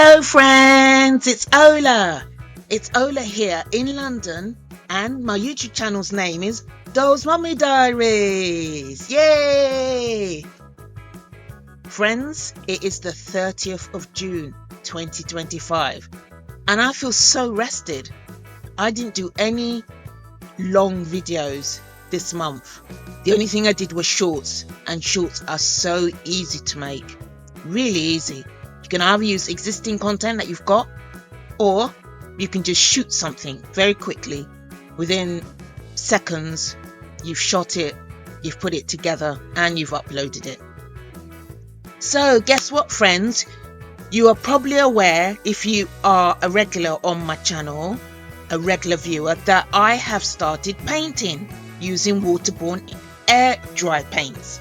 Hello friends, it's Ollah. It's Ollah here in London and my YouTube channel's name is dollsmummydiaries. Yay! Friends, it is the 30th of June 2025 and I feel so rested. I didn't do any long videos this month. The only thing I did was shorts, and shorts are so easy to make. Really easy. You can either use existing content that you've got, or you can just shoot something very quickly. Within seconds, you've shot it, you've put it together, and you've uploaded it. So guess what, friends? You are probably aware, if you are a regular on my channel, a regular viewer, that I have started painting using Waterborne air dry paints.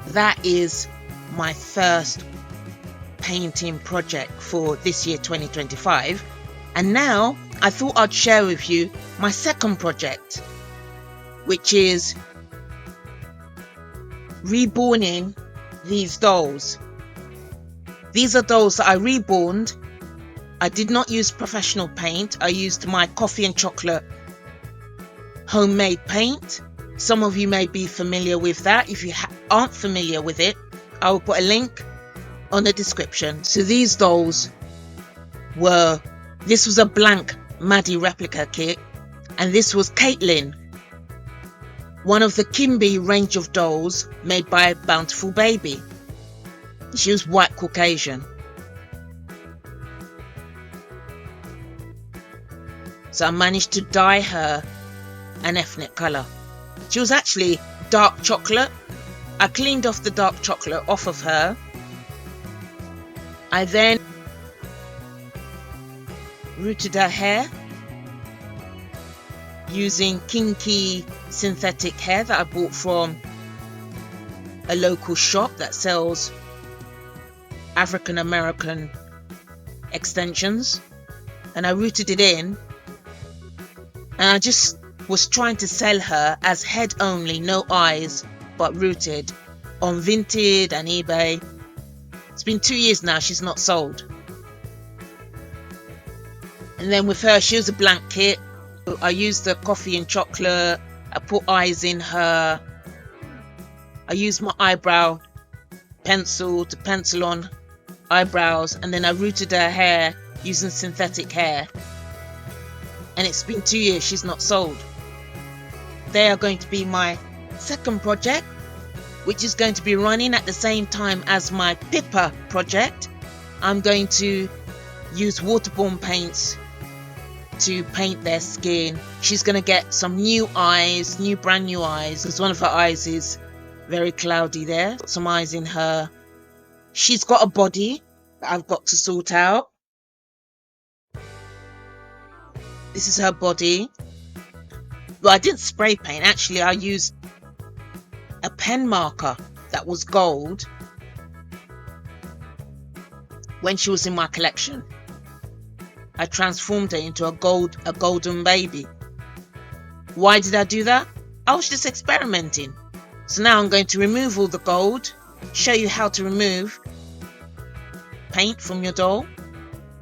That is my first painting project for this year 2025, and now I thought I'd share with you my second project, which is reborning these dolls. These are dolls that I reborned. I did not use professional paint. I used my coffee and chocolate homemade paint. Some of you may be familiar with that. If you aren't familiar with it, I will put a link on the description. So these dolls this was a blank Maddie replica kit, and this was Katelyn, one of the Kimby range of dolls made by Bountiful Baby. She was white Caucasian. So I managed to dye her an ethnic colour. She was actually dark chocolate. I cleaned off the dark chocolate off of her. I then rooted her hair using kinky synthetic hair that I bought from a local shop that sells African American extensions, and I rooted it in, and I just was trying to sell her as head only, no eyes, but rooted, on Vinted and eBay. It's been 2 years now, she's not sold. And then with her, she was a blank kit. I used the coffee and chocolate, I put eyes in her, I used my eyebrow pencil to pencil on eyebrows, and then I rooted her hair using synthetic hair. And it's been 2 years, she's not sold. They are going to be my second project, which is going to be running at the same time as my Pippa project. I'm going to use Waterborne paints to paint their skin. She's going to get some new eyes, brand new eyes, because one of her eyes is very cloudy there. Some eyes in her. She's got a body that I've got to sort out. This is her body. Well, I didn't spray paint. Actually, I used a pen marker that was gold when she was in my collection. I transformed her into a golden baby. Why did I do that? I was just experimenting. So now I'm going to remove all the gold, show you how to remove paint from your doll.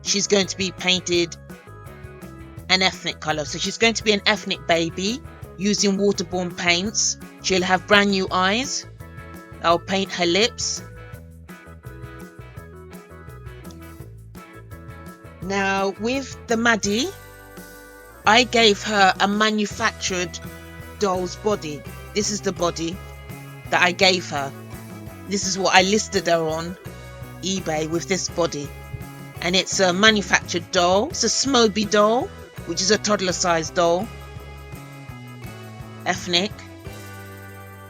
She's going to be painted an ethnic colour. So she's going to be an ethnic baby using Waterborne paints. She'll have brand new eyes. I'll paint her lips. Now with the Maddie, I gave her a manufactured doll's body. This is the body that I gave her. This is what I listed her on eBay, with this body. And it's a manufactured doll. It's a Smoby doll, which is a toddler sized doll. Ethnic.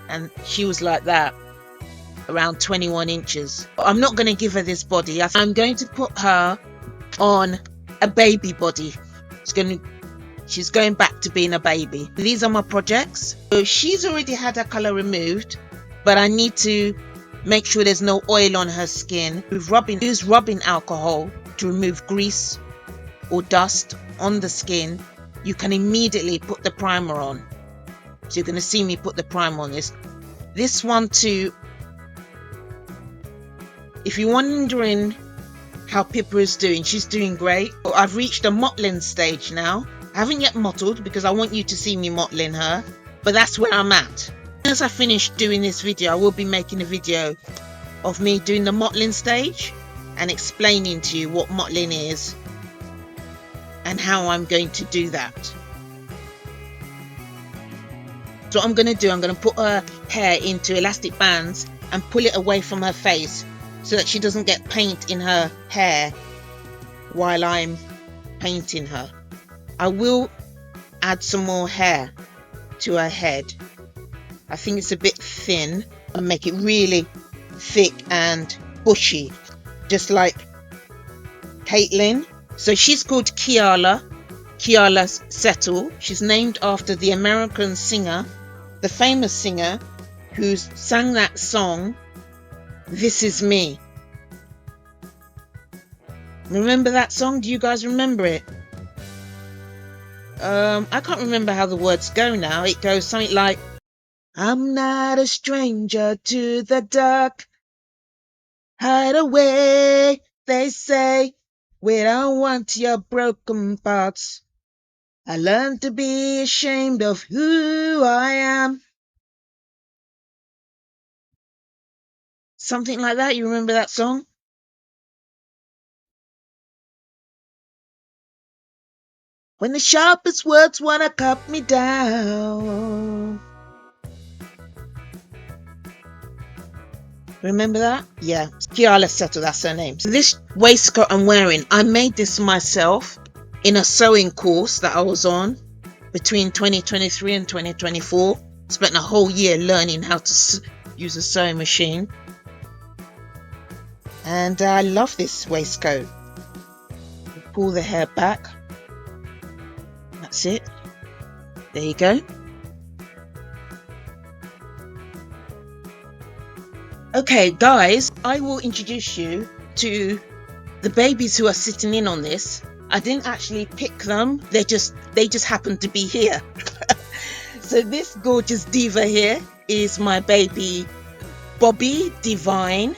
And she was like that, around 21 inches. I'm not going to give her this body. I'm going to put her on a baby body. She's going back to being a baby. These are my projects. So she's already had her colour removed, but I need to make sure there's no oil on her skin. Use rubbing alcohol to remove grease or dust on the skin. You can immediately put the primer on. So you're going to see me put the primer on this one too. If you're wondering how Pippa is doing. She's doing great. I've reached a mottling stage now. I haven't yet mottled because I want you to see me mottling her, but that's where I'm at. As I finish doing this video, I will be making a video of me doing the mottling stage and explaining to you what mottling is and how I'm going to do that. So what I'm going to do, I'm going to put her hair into elastic bands and pull it away from her face so that she doesn't get paint in her hair while I'm painting her. I will add some more hair to her head. I think it's a bit thin and make it really thick and bushy, just like Katelyn. So she's called Kiala Settle. She's named after the American singer, the famous singer who sang that song, This Is Me. Remember that song? Do you guys remember it? I can't remember how the words go now. It goes something like, I'm not a stranger to the dark. Hide away, they say. We don't want your broken parts. I learned to be ashamed of who I am. Something like that. You remember that song? When the sharpest words wanna cut me down. Remember that? Yeah, Kiala Settle, that's her name. This waistcoat I'm wearing, I made this myself in a sewing course that I was on between 2023 and 2024. Spent a whole year learning how to use a sewing machine. And I love this waistcoat. Pull the hair back. That's it. There you go. Okay, guys, I will introduce you to the babies who are sitting in on this. I didn't actually pick them. They just happened to be here. So this gorgeous diva here is my baby Bobby Divine.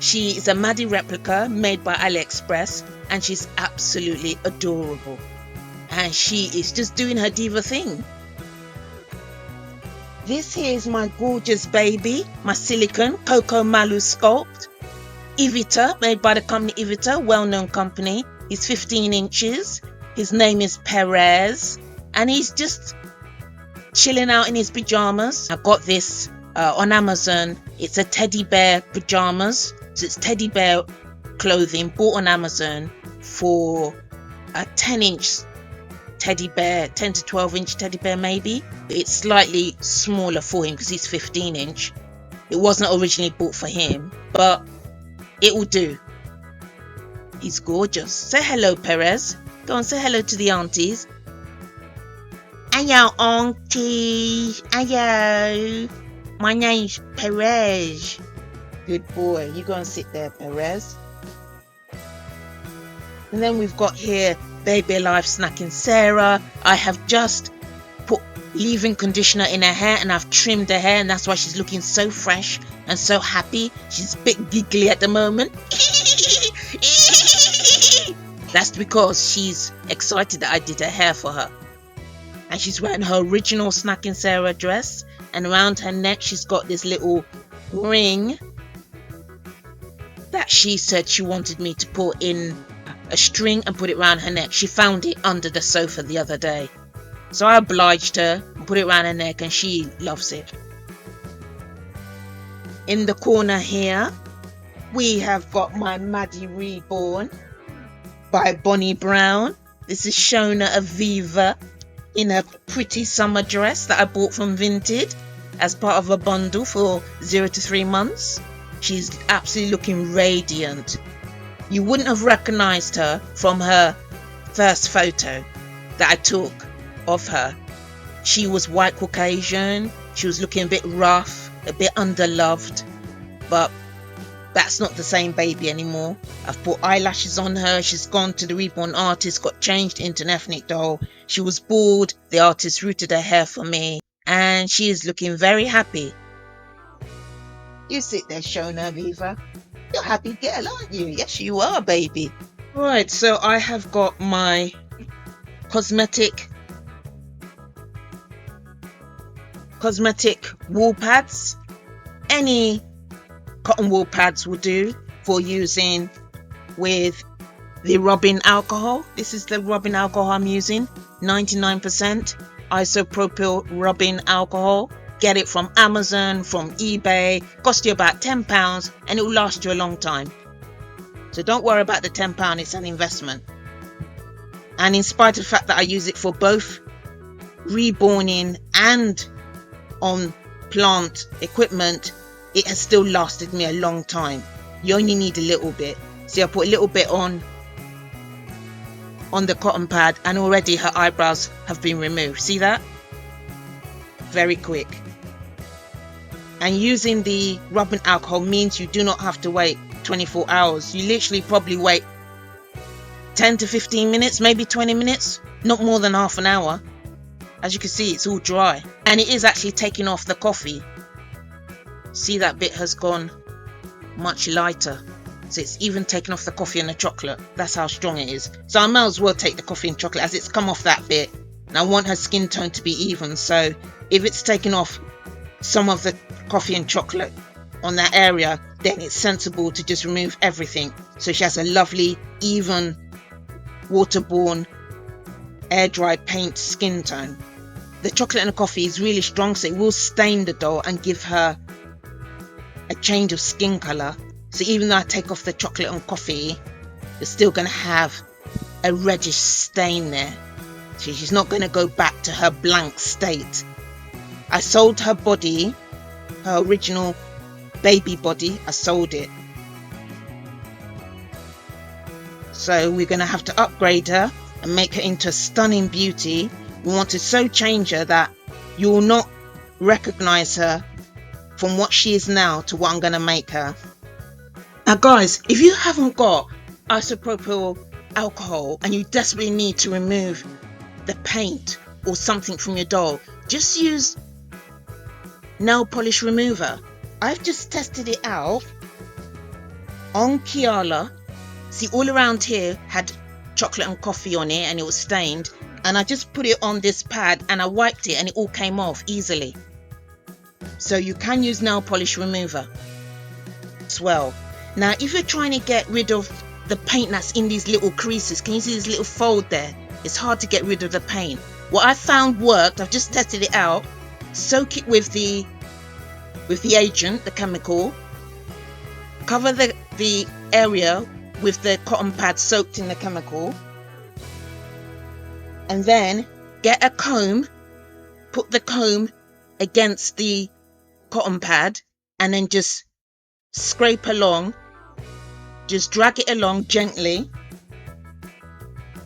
She is a Maddie replica made by AliExpress, and she's absolutely adorable. And she is just doing her diva thing. This here is my gorgeous baby, my silicone Coco Malu sculpt. Ivita, made by the company Ivita, well-known company. He's 15 inches. His name is Perez, and he's just chilling out in his pajamas. I got this on Amazon. It's a teddy bear pajamas. So it's teddy bear clothing bought on Amazon for a 10-inch teddy bear, 10 to 12 inch teddy bear maybe. It's slightly smaller for him because he's 15 inch. It wasn't originally bought for him, but it will do. He's gorgeous. Say hello, Perez. Go and say hello to the aunties. Hello, auntie. Hello. My name's Perez. Good boy. You go and sit there, Perez. And then we've got here Baby Alive Snacking Sarah. I have just put leave-in conditioner in her hair and I've trimmed her hair, and that's why she's looking so fresh and so happy. She's a bit giggly at the moment. That's because she's excited that I did her hair for her. And she's wearing her original Snacking Sarah dress, and around her neck she's got this little ring that she said she wanted me to put in a string and put it around her neck. She found it under the sofa the other day, so I obliged her and put it around her neck, and she loves it. In the corner here we have got my Maddie Reborn by Bonnie Brown. This is Shona Aviva in a pretty summer dress that I bought from Vinted as part of a bundle for 0 to 3 months. She's absolutely looking radiant. You wouldn't have recognized her from her first photo that I took of her. She was white Caucasian. She was looking a bit rough, a bit underloved, but that's not the same baby anymore. I've put eyelashes on her. She's gone to the Reborn artist, got changed into an ethnic doll. She was bored. The artist rooted her hair for me, and she is looking very happy. You sit there, Shona Aviva. You're a happy girl, aren't you? Yes, you are, baby. Right, so I have got my cosmetic wool pads. Any cotton wool pads will do for using with the rubbing alcohol. This is the rubbing alcohol I'm using, 99% isopropyl rubbing alcohol. Get it from Amazon, from eBay. Cost you about £10 and it will last you a long time. So don't worry about the £10, it's an investment. And in spite of the fact that I use it for both reborning and on plant equipment, it has still lasted me a long time. You only need a little bit. See, I put a little bit on the cotton pad and already her eyebrows have been removed. See that? Very quick. And using the rubbing alcohol means you do not have to wait 24 hours. You literally probably wait 10 to 15 minutes, maybe 20 minutes, not more than half an hour. As you can see, it's all dry and it is actually taking off the coffee. See, that bit has gone much lighter. So it's even taken off the coffee and the chocolate. That's how strong it is. So I might as well take the coffee and chocolate as it's come off that bit. And I want her skin tone to be even. So if it's taken off some of the coffee and chocolate on that area, then it's sensible to just remove everything. So she has a lovely, even, waterborne, air dry paint skin tone. The chocolate and the coffee is really strong, so it will stain the doll and give her a change of skin colour. So even though I take off the chocolate and coffee, you're still going to have a reddish stain there. So she's not going to go back to her blank state. I sold her body, her original baby body, I sold it. So we're going to have to upgrade her and make her into a stunning beauty. We want to so change her that you will not recognise her from what she is now to what I'm going to make her. Now guys, if you haven't got isopropyl alcohol and you desperately need to remove the paint or something from your doll, just use nail polish remover. I've just tested it out on Mckayla. See, all around here had chocolate and coffee on it and it was stained, and I just put it on this pad and I wiped it and it all came off easily. So you can use nail polish remover as well. Now if you're trying to get rid of the paint that's in these little creases, can you see this little fold there? It's hard to get rid of the paint. What I found worked, I've just tested it out. Soak it with the agent, the chemical. Cover the area with the cotton pad soaked in the chemical. And then get a comb, put the comb against the cotton pad and then just scrape along. Just drag it along gently.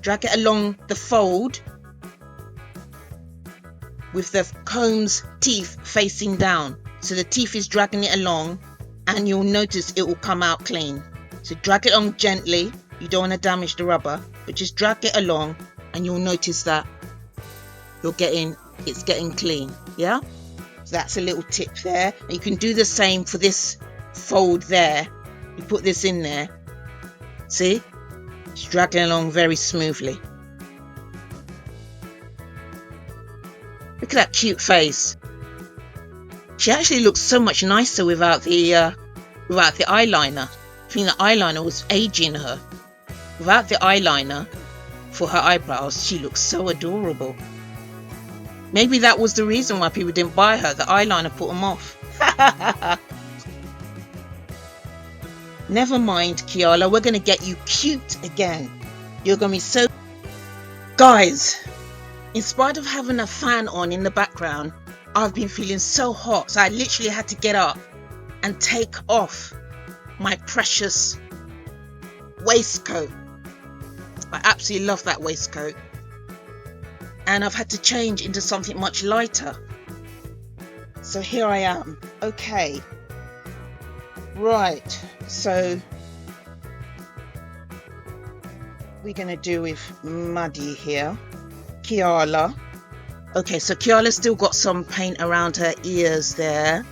Drag it along the fold with the comb's teeth facing down. So the teeth is dragging it along and you'll notice it will come out clean. So drag it along gently. You don't want to damage the rubber, but just drag it along and you'll notice that it's getting clean. Yeah? So that's a little tip there. And you can do the same for this fold there. You put this in there. See? It's dragging along very smoothly. Look at that cute face. She actually looks so much nicer without the eyeliner. I think the eyeliner was aging her. Without the eyeliner for her eyebrows, she looks so adorable. Maybe that was the reason why people didn't buy her. The eyeliner put them off. Never mind, Mckayla. We're going to get you cute again. You're going to be so... Guys, in spite of having a fan on in the background, I've been feeling so hot. So I literally had to get up and take off my precious waistcoat. I absolutely love that waistcoat. And I've had to change into something much lighter. So here I am. Okay. Right. So we're going to do with Maddie here. Mckayla. Okay, so Mckayla's still got some paint around her ears there.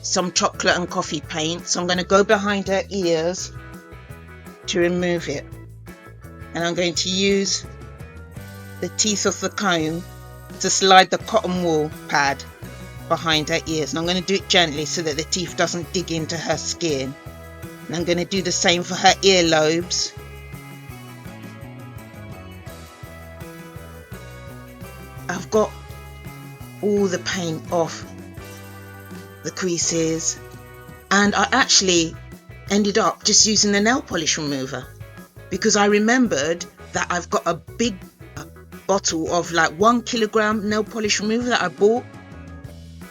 some chocolate and coffee paint. So I'm going to go behind her ears to remove it. And I'm going to use the teeth of the comb to slide the cotton wool pad behind her ears. And I'm going to do it gently so that the teeth doesn't dig into her skin. And I'm going to do the same for her earlobes. I've got all the paint off the creases, and I actually ended up just using the nail polish remover because I remembered that I've got a big bottle of like 1 kilogram nail polish remover that I bought,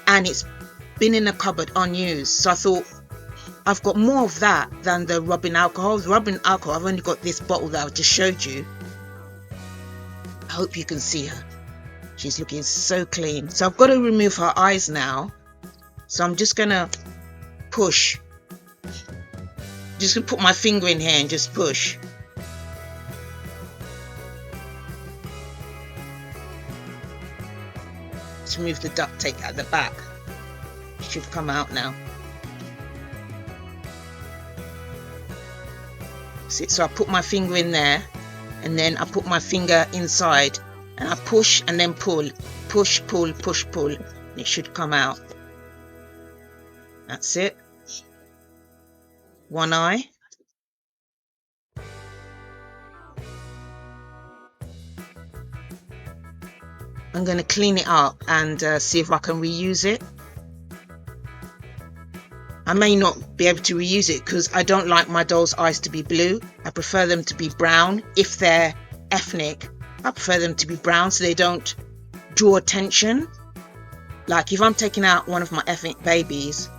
and it's been in the cupboard unused. So I thought, I've got more of that than the rubbing alcohol. The rubbing alcohol, I've only got this bottle that I've just showed you. I hope you can see her. She's looking so clean. So I've got to remove her eyes now. So I'm just gonna push. Just gonna put my finger in here and just push. Let's remove the duct tape at the back. It should come out now. See, so I put my finger in there, and then I put my finger inside, and I push and then pull. Push, pull, push, pull. And it should come out. That's it. One eye. I'm going to clean it up and see if I can reuse it. I may not be able to reuse it because I don't like my doll's eyes to be blue. I prefer them to be brown. If they're ethnic, I prefer them to be brown so they don't draw attention. Like if I'm taking out one of my ethnic babies,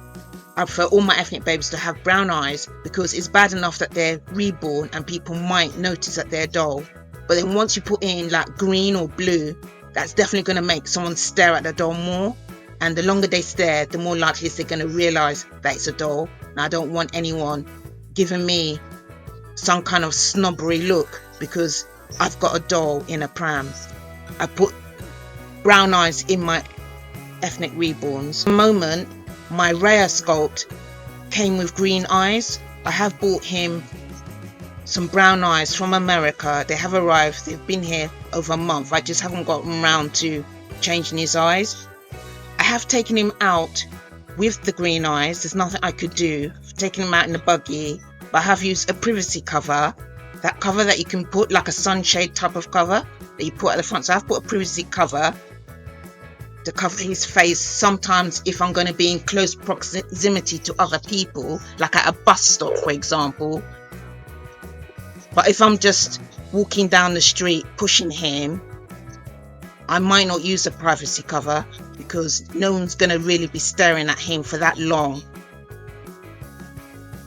I prefer all my ethnic babies to have brown eyes because it's bad enough that they're reborn and people might notice that they're a doll. But then once you put in like green or blue, that's definitely going to make someone stare at the doll more. And the longer they stare, the more likely they're going to realise that it's a doll. And I don't want anyone giving me some kind of snobbery look because I've got a doll in a pram. I put brown eyes in my ethnic reborns. At the moment, my rare sculpt came with green eyes. I have bought him some brown eyes from America. They have arrived. They've been here over a month. I just haven't gotten around to changing his eyes. I have taken him out with the green eyes. There's nothing I could do. I've taken him out in the buggy, but I have used a privacy cover. That cover that you can put like a sunshade type of cover that you put at the front. So I've put a privacy cover to cover his face sometimes if I'm going to be in close proximity to other people, like at a bus stop, for example. But if I'm just walking down the street pushing him, I might not use a privacy cover because no one's going to really be staring at him for that long.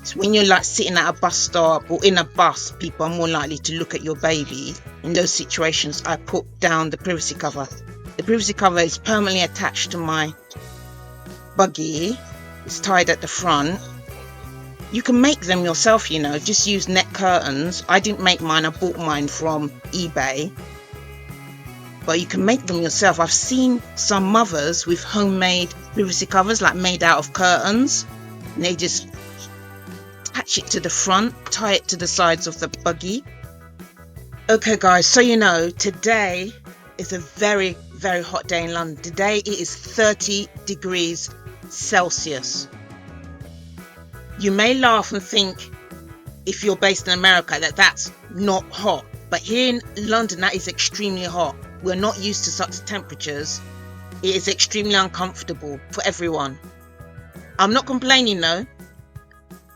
So when you're like sitting at a bus stop or in a bus, people are more likely to look at your baby. In those situations, I put down the privacy cover. The privacy cover is permanently attached to my buggy. It's tied at the front. You can make them yourself, you know, just use net curtains. I didn't make mine, I bought mine from eBay. But you can make them yourself. I've seen some mothers with homemade privacy covers, like made out of curtains. And they just attach it to the front, tie it to the sides of the buggy. Okay guys, so you know, today is a very, very hot day in London. Today it is 30 degrees Celsius. You may laugh and think, if you're based in America, that that's not hot. But here in London, that is extremely hot. We're not used to such temperatures. It is extremely uncomfortable for everyone. I'm not complaining though.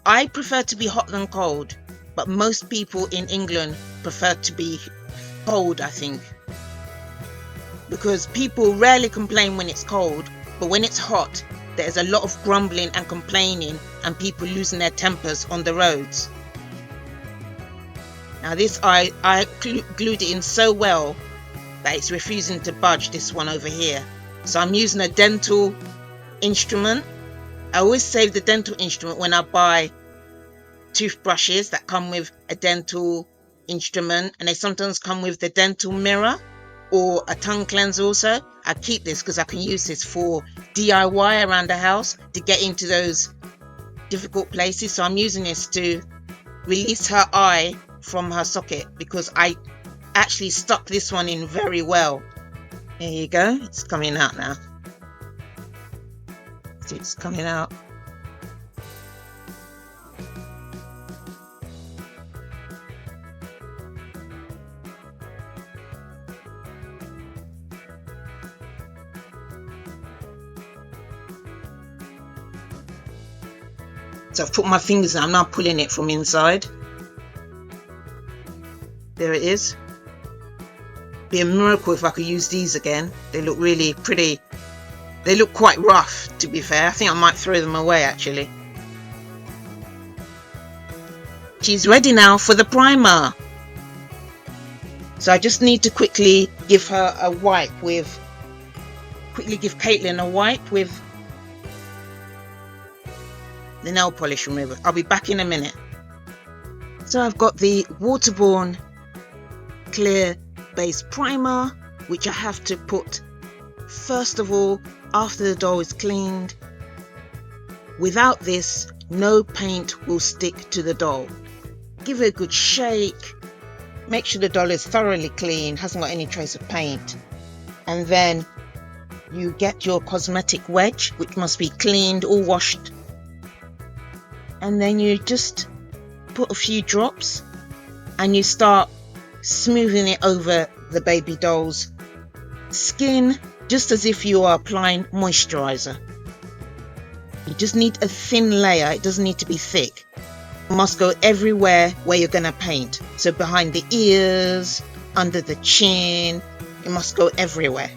I prefer to be hot than cold, but most people in England prefer to be cold, I think. Because people rarely complain when it's cold, but when it's hot, there's a lot of grumbling and complaining and people losing their tempers on the roads. Now this I glued it in so well that it's refusing to budge, this one over here. So I'm using a dental instrument. I always save the dental instrument when I buy toothbrushes that come with a dental instrument, and they sometimes come with the dental mirror. or a tongue cleanser also. I keep this because I can use this for DIY around the house to get into those difficult places. So I'm using this to release her eye from her socket because I actually stuck this one in very well. There you go. It's coming out now. See, it's coming out. So I've put my fingers in. I'm now pulling it from inside. There it is. Be a miracle if I could use these again. They look really pretty. They look quite rough, to be fair. I think I might throw them away actually. She's ready now for the primer. So I just need to quickly give her a wipe with, give Katelyn a wipe with the nail polish remover. I'll be back in a minute. So I've got the Waterborne clear base primer, which I have to put first of all after the doll is cleaned. Without this, no paint will stick to the doll. Give it a good shake. Make sure the doll is thoroughly clean, hasn't got any trace of paint. And then you get your cosmetic wedge, which must be cleaned or washed. And then you just put a few drops and you start smoothing it over the baby doll's skin, just as if you are applying moisturizer. You just need a thin layer. It doesn't need to be thick. It must go everywhere where you're going to paint. So behind the ears, under the chin, it must go everywhere.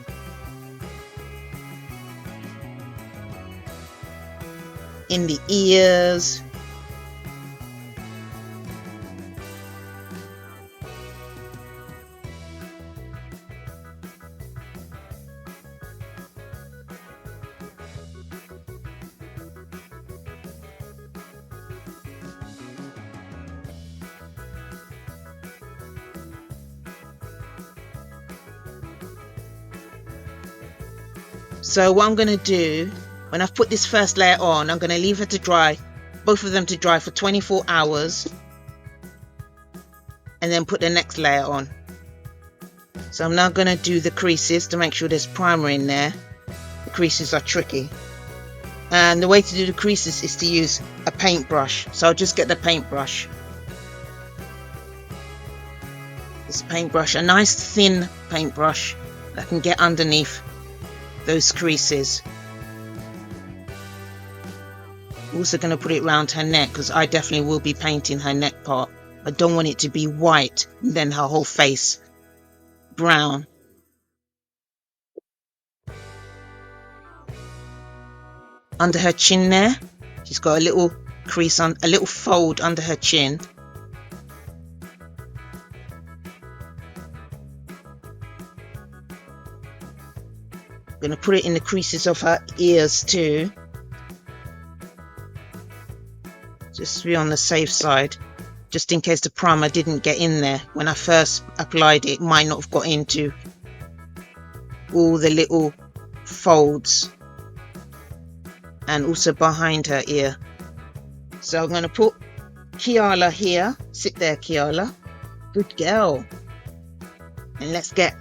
In the ears. So what I'm going to do, when I've put this first layer on, I'm going to leave it to dry, both of them to dry for 24 hours, and then put the next layer on. So I'm now going to do the creases to make sure there's primer in there. The creases are tricky. And the way to do the creases is to use a paintbrush. So I'll just get the paintbrush. This paintbrush, a nice thin paintbrush that can get underneath those creases. Also going to put it around her neck because I definitely will be painting her neck part. I don't want it to be white and then her whole face brown. Under her chin there, she's got a little crease on, a little fold under her chin. I'm going to put it in the creases of her ears too, just to be on the safe side, just in case the primer didn't get in there. When I first applied it, it might not have got into all the little folds, and also behind her ear. So I'm going to put Mckayla here. Sit there, Mckayla. Good girl. And let's get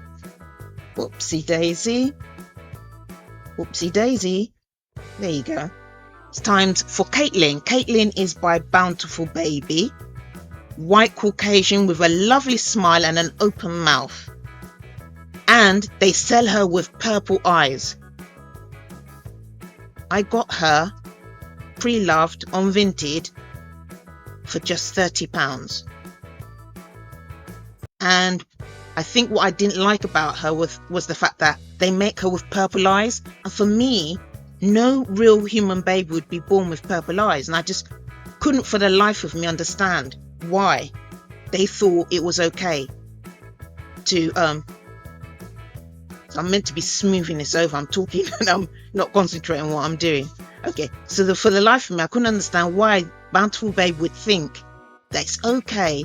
whoopsie daisy. Whoopsie daisy. There you go. It's time for Katelyn. Katelyn is by Bountiful Baby. White Caucasian with a lovely smile and an open mouth. And they sell her with purple eyes. I got her pre-loved on Vinted for just £30. And I think what I didn't like about her was the fact that they make her with purple eyes. And for me, no real human baby would be born with purple eyes. And I just couldn't for the life of me understand why they thought it was okay to so I'm meant to be smoothing this over. I'm talking and I'm not concentrating on what I'm doing. Okay, so for the life of me, I couldn't understand why Bountiful Babe would think that it's okay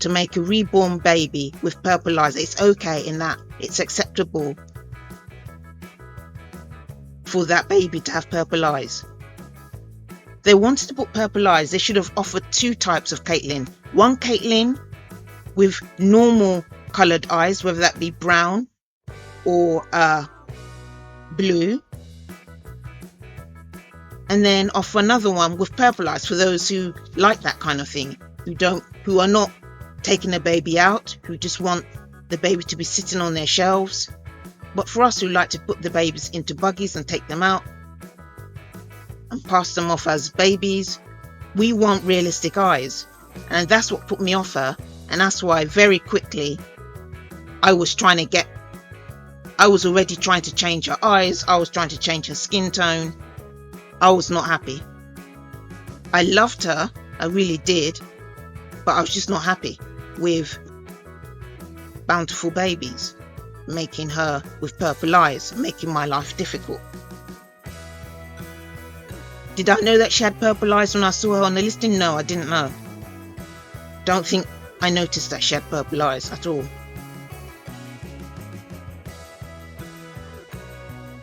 to make a reborn baby with purple eyes. It's okay in that. It's acceptable for that baby to have purple eyes. They wanted to put purple eyes. They should have offered two types of Katelyn. One Katelyn with normal coloured eyes, whether that be brown or blue, and then offer another one with purple eyes for those who like that kind of thing, who are not taking the baby out, who just want the baby to be sitting on their shelves. But for us who like to put the babies into buggies and take them out and pass them off as babies, we want realistic eyes. And that's what put me off her, and that's why very quickly I was already trying to change her eyes. I was trying to change her skin tone. I was not happy. I loved her, I really did, but I was just not happy with Bountiful Babies, making her with purple eyes, making my life difficult. Did I know that she had purple eyes when I saw her on the listing? No, I didn't know. Don't think I noticed that she had purple eyes at all.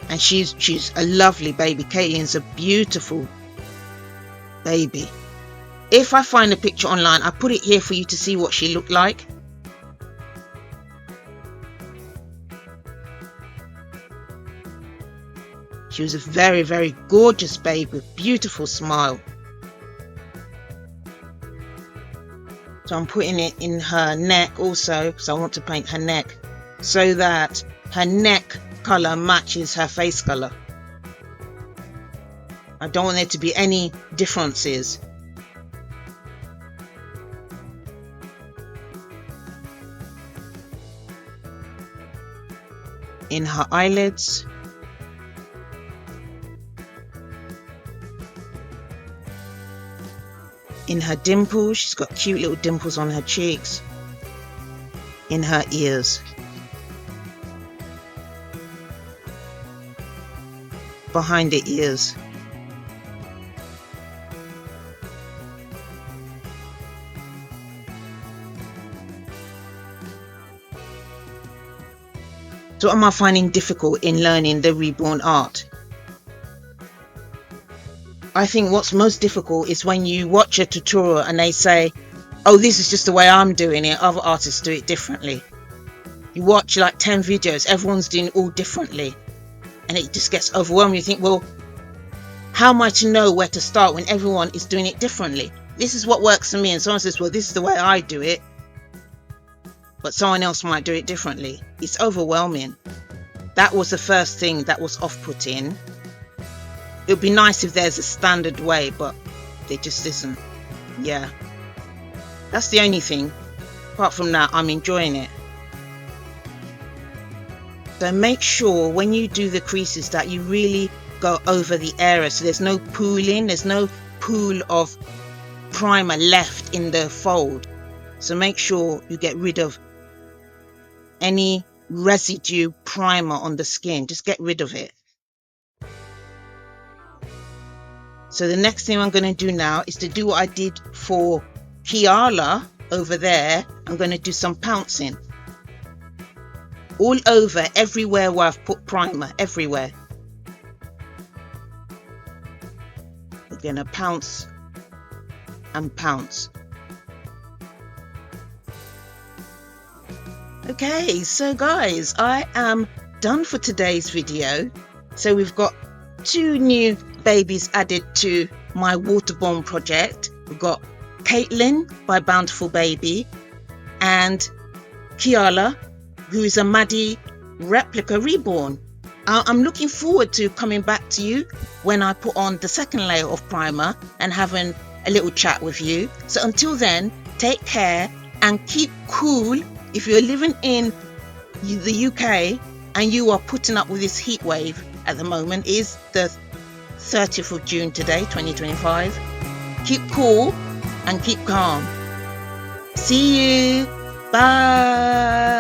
And she's a lovely baby. Katelyn's a beautiful baby. If I find a picture online, I'll put it here for you to see what she looked like. She was a very, very gorgeous baby with beautiful smile. So I'm putting it in her neck also, because I want to paint her neck so that her neck colour matches her face colour. I don't want there to be any differences. In her eyelids. In her dimples, she's got cute little dimples on her cheeks. In her ears. Behind the ears. So what am I finding difficult in learning the reborn art? I think what's most difficult is when you watch a tutorial and they say, oh, this is just the way I'm doing it, other artists do it differently. You watch like 10 videos, everyone's doing it all differently, and it just gets overwhelming. You think, well, how am I to know where to start when everyone is doing it differently? This is what works for me, and someone says, well, this is the way I do it, but someone else might do it differently. It's overwhelming. That was the first thing that was off-putting. It would be nice if there's a standard way, but there just isn't. Yeah, that's the only thing. Apart from that, I'm enjoying it. So make sure when you do the creases that you really go over the area, so there's no pooling, there's no pool of primer left in the fold. So make sure you get rid of any residue primer on the skin. Just get rid of it. So the next thing I'm going to do now is to do what I did for Mckayla over there. I'm going to do some pouncing. All over, everywhere where I've put primer, everywhere. We're going to pounce and pounce. Okay, so guys, I am done for today's video. So we've got 2 new babies added to my Waterborne project. We've got Katelyn by Bountiful Baby and Mckayla, who is a Maddie replica reborn. I'm looking forward to coming back to you when I put on the second layer of primer and having a little chat with you. So until then, take care and keep cool. If you're living in the UK and you are putting up with this heat wave at the moment, is the 30th of June today, 2025. Keep cool and keep calm. See you. Bye.